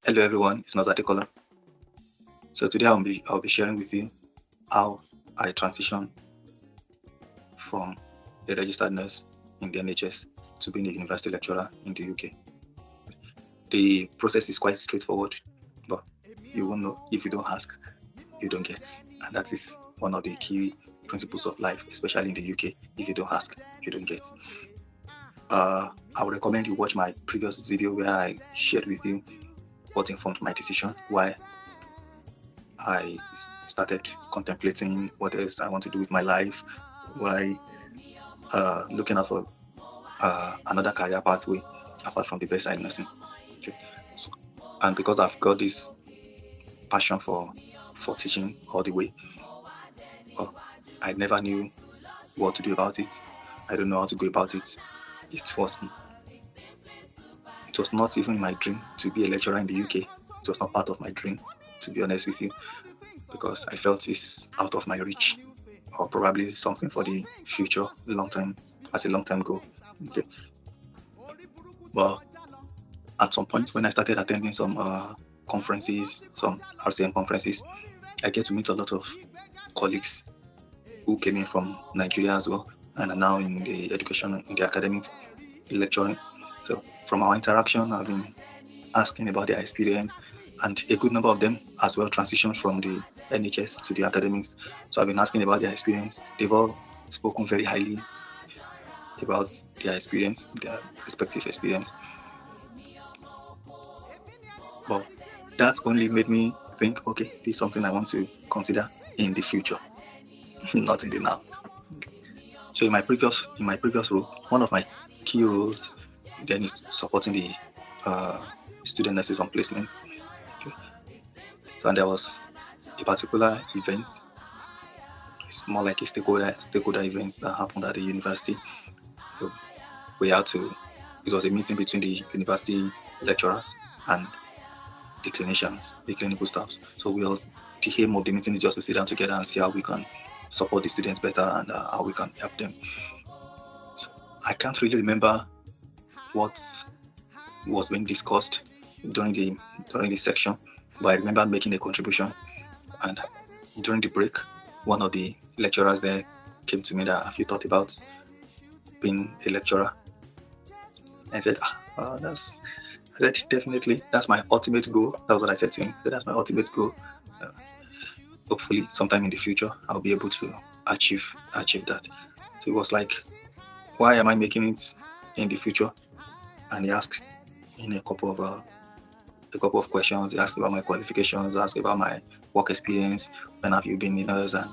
Hello everyone, it's Naija. So today I'll be sharing with you how I transition from a registered nurse in the NHS to being a university lecturer in the UK. The process is quite straightforward, but you won't know if you don't ask, you don't get. And that is one of the key principles of life, especially in the UK. If you don't ask, you don't get. I would recommend you watch my previous video where I shared with you what informed my decision, why I started contemplating what else I want to do with my life, why looking out for another career pathway apart from the bedside nursing. Okay. So, and because I've got this passion for teaching all the way, I never knew what to do about it. I don't know how to go about it. It was not even my dream to be a lecturer in the UK. It was not part of my dream, to be honest with you, because I felt it's out of my reach, or probably something for the future, as a long-term goal. Okay. But at some point, when I started attending some conferences, some RCN conferences, I get to meet a lot of colleagues who came in from Nigeria as well, and are now in the education, in the academics, lecturing. So from our interaction, I've been asking about their experience, and a good number of them as well transitioned from the NHS to the academics. So I've been asking about their experience. They've all spoken very highly about their experience, their respective experience. But that only made me think, okay, this is something I want to consider in the future, not in the now. So in my previous role, one of my key roles then is supporting the student nurses on placements. Okay. So and there was a particular event. It's more like a stakeholder event that happened at the university. So it was a meeting between the university lecturers and the clinicians, the clinical staffs. So the aim of the meeting is just to sit down together and see how we can support the students better and how we can help them. So I can't really remember what was being discussed during the section, but I remember making a contribution. And during the break, one of the lecturers there came to me that, have you thought about being a lecturer? I said, definitely, that's my ultimate goal. That was what I said to him. That's my ultimate goal. Hopefully, sometime in the future, I'll be able to achieve that. So it was like, why am I making it in the future? And he asked in a couple of questions. He asked about my qualifications, asked about my work experience, when have you been in nurse, and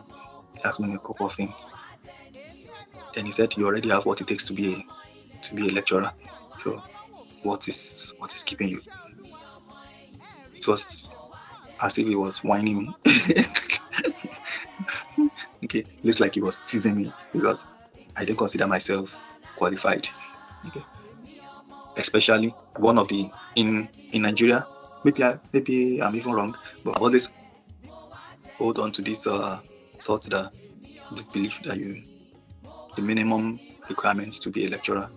he asked me a couple of things. Then he said, you already have what it takes to be a lecturer. So what is keeping you? It was as if he was whining me. Okay, looks like he was teasing me because I didn't consider myself qualified. Okay. Especially one of the in Nigeria, maybe I'm even wrong, but I've always hold on to this thought, that this belief that the minimum requirements to be a lecturer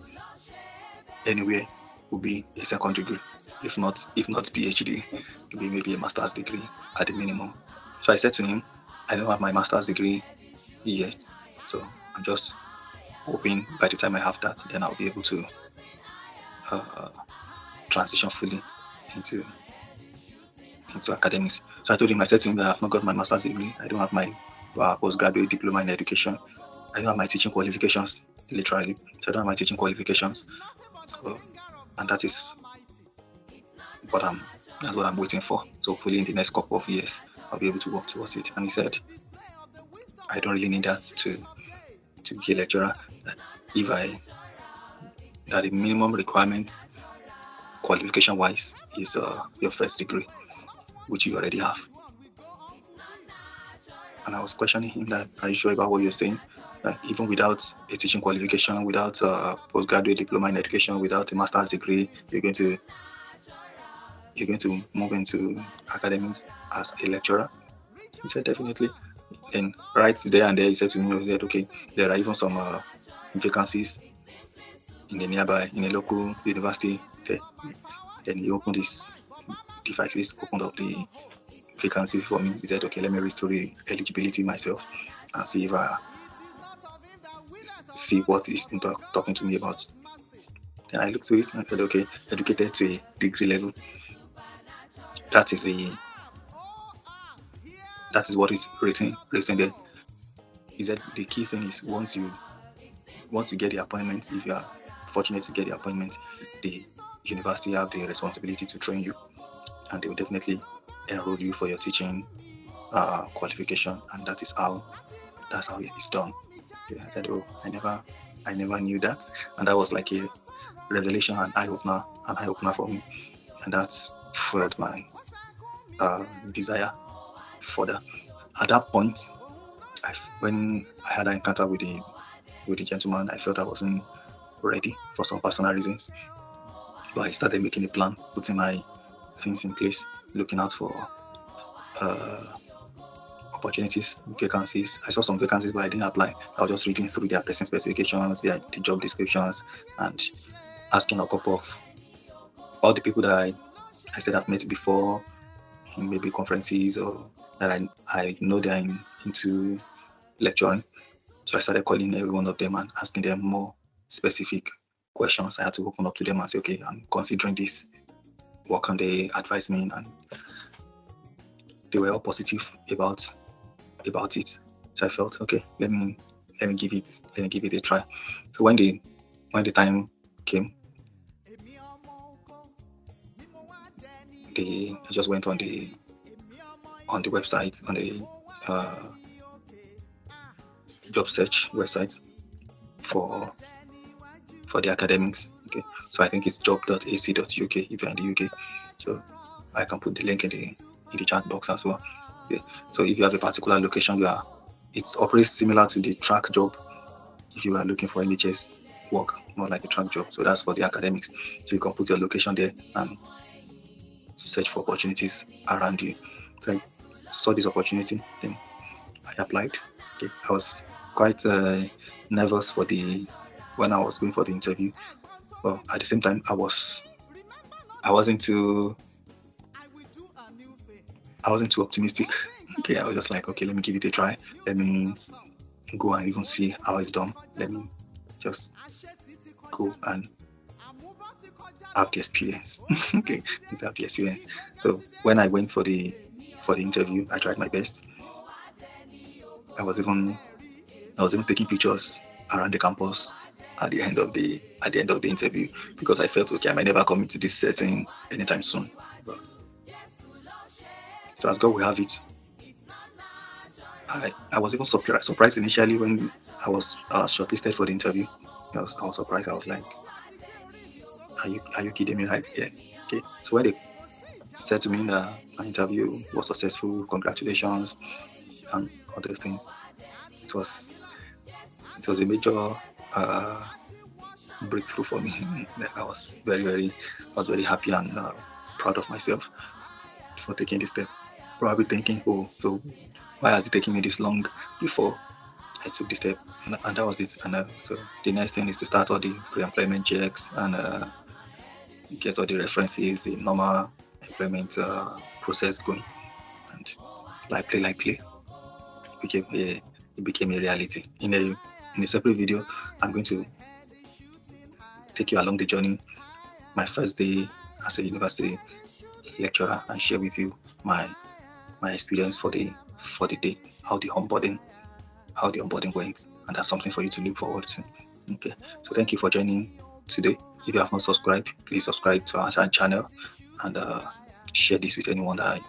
anywhere would be a second degree, if not PhD, to be maybe a master's degree at the minimum. So I said to him, I don't have my master's degree yet, so I'm just hoping by the time I have that, then I'll be able to transition fully into academics. So I said to him that I have not got my master's degree, I don't have my postgraduate diploma in education, I don't have my teaching qualifications, literally. So I don't have my teaching qualifications. So, and that's what I'm waiting for. So hopefully in the next couple of years, I'll be able to work towards it. And he said, I don't really need that to be a lecturer. That the minimum requirement, qualification-wise, is your first degree, which you already have. And I was questioning him that, are you sure about what you're saying? Even without a teaching qualification, without a postgraduate diploma in education, without a master's degree, you're going to move into academics as a lecturer? He said, definitely. And right there and there, he said to me, he said, okay, there are even some vacancies in a local university there. Then he opened his devices opened up the vacancy for me. He said, okay, let me restore the eligibility myself and see if I see what he's been talking to me about. Then I looked through it and said, okay, educated to a degree level. That is what is written there. He said the key thing is once you get the appointment, if you are fortunate to get the appointment, the university have the responsibility to train you, and they will definitely enroll you for your teaching qualification, and that's how it is done. Yeah, I said, oh, I never knew that, and that was like a revelation, an eye opener for me, and that's fueled my desire further. At that point, when I had an encounter with the gentleman, I felt I wasn't ready for some personal reasons, but I started making a plan, putting my things in place, looking out for opportunities, vacancies. I saw some vacancies, but I didn't apply. I was just reading through their person specifications, the job descriptions, and asking a couple of all the people that I said I've met before, in maybe conferences, or that I know they're into lecturing. So I started calling every one of them and asking them more specific questions. I had to open up to them and say, okay, I'm considering this. What can they advise me? And they were all positive about it. So I felt, okay, let me give it a try. So when the time came, I just went on the website, on the job search website for the academics. Okay, so I think it's job.ac.uk if you're in the UK. So I can put the link in the chat box as well. Okay. So if you have a particular location, it operates similar to the track job. If you are looking for NHS work, more like a track job. So that's for the academics. So you can put your location there and search for opportunities around you. So I saw this opportunity, then I applied. Okay. I was quite nervous when I was going for the interview, but at the same time I wasn't too optimistic. Okay, I was just like, okay, let me give it a try. Let me go and even see how it's done. Let me just go and have the experience. Okay, let's have the experience. So when I went for the interview, I tried my best. I was even taking pictures around the campus at the end of the interview, because I felt, okay, I might never come into this setting anytime soon. But so as God will have it, I was even surprised initially when I was shortlisted for the interview. I was surprised. I was like, are you kidding me right here? Okay. So when they said to me that my interview was successful, congratulations, and all those things, it was a major breakthrough for me. I was very happy and proud of myself for taking this step. Probably thinking, oh, so why has it taken me this long before I took this step? And that was it. And so the next thing is to start all the pre-employment checks and get all the references, the normal employment process going. And like play, it became a reality. In a separate video, I'm going to take you along the journey, my first day as a university lecturer, and share with you my experience for the day, how the onboarding went, and that's something for you to look forward to. Okay, so thank you for joining today. If you have not subscribed, please subscribe to our channel and share this with anyone that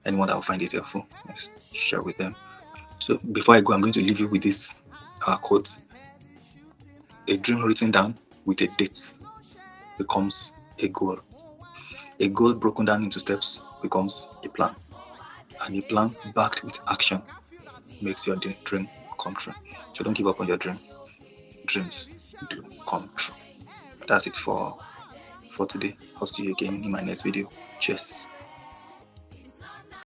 will find it helpful. Yes, share with them. So before I go, I'm going to leave you with this quote: a dream written down with a date becomes a goal. A goal broken down into steps becomes a plan. And a plan backed with action makes your dream come true. So don't give up on your dream. Dreams do come true. That's it for today. I'll see you again in my next video. Cheers.